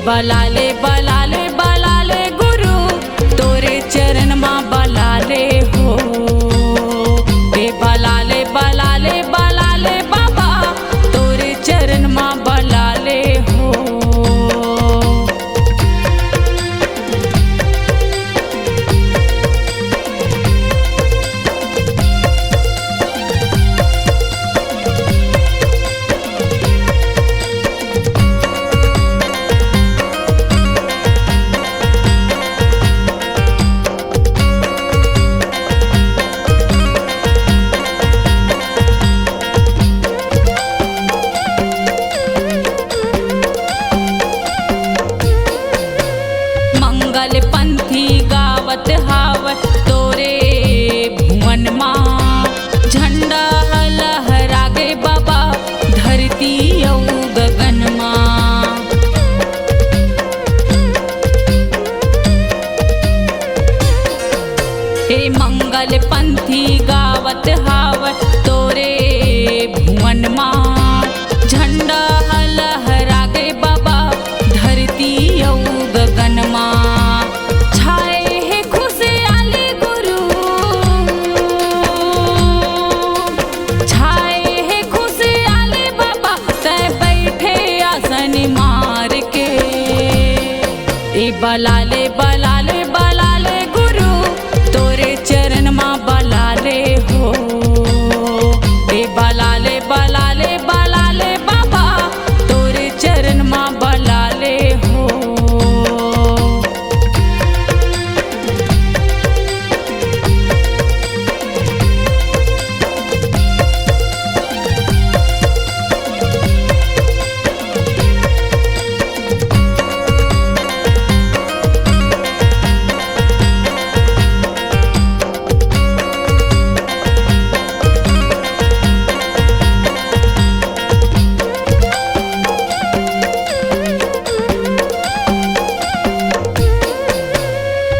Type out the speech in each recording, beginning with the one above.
बलाले बलाले बलाले गुरु तोरे चरण मां बलाले हो। ए बलाले बलाले बलाले बाबा तोरे चरण मां बलाले हो। मंगल पंथी गावत हाव तोरे भुवन मां, झंडा लहरागे बाबा धरती औ गगन मां। हे मंगल पंथी गावत हाव तोरे भुवन मां, झंडा लहरागे बाबा धरती औ गगन मां। छाए है खुशहाली गुरु, छाए है खुशहाली बाबा तै बैठे आसन मार के। ए बलाले बलाले बलाले गुरु तोरे चरण मां बलाले हो। ए बलाले बलाले बलाले बाबा तोरे चरण मां बलाले हो।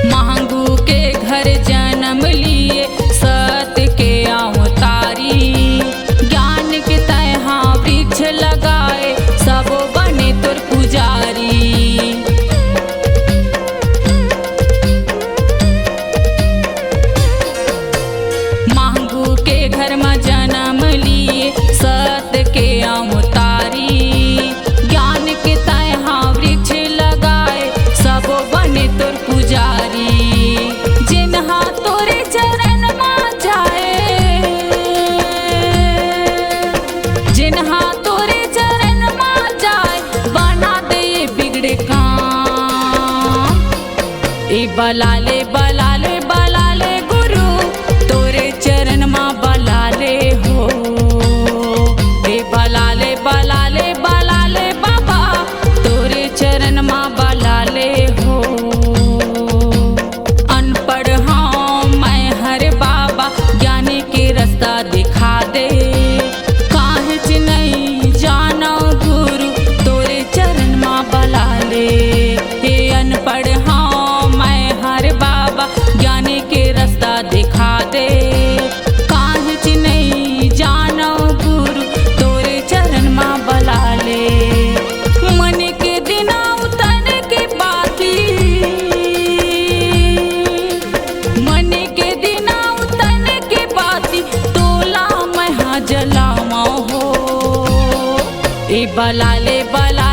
मांगू के घर जन्म लिए सत के अवतारी, ज्ञान के तहाँ वृक्ष लगाए सब बने तोर पुजारी। मांगू के घर में जन्म लिए सत के अवतारी, ज्ञान के तहाँ वृक्ष लगाए सब बने तोर पुजारी। जिन्हा तोरे चरण मां जाए, जिन्हा तोरे चरण मां जाए बना दे बिगड़े काम। ए बलाले बलाले बलाले गुरु तोरे चरण मां बलाले हो। ए बलाले बलाले बलाले बाबा तोरे चरण मां बलाले हो। अनपढ़ हाँ मैं हर बाबा ज्ञानी के रास्ता दिखा दे, काहे च नहीं जाना गुरु तोरे चरण मां बलाले। हे अनपढ़ हाँ मैं हर बाबा ज्ञानी के रास्ता दिखा दे, काहे च नहीं जाना गुरु तोरे चरण मां बलाले। मन के दिना उतर के बाकी, मन के दिना उतर के बाती तोला महा जलावा हो। ए बलाले बला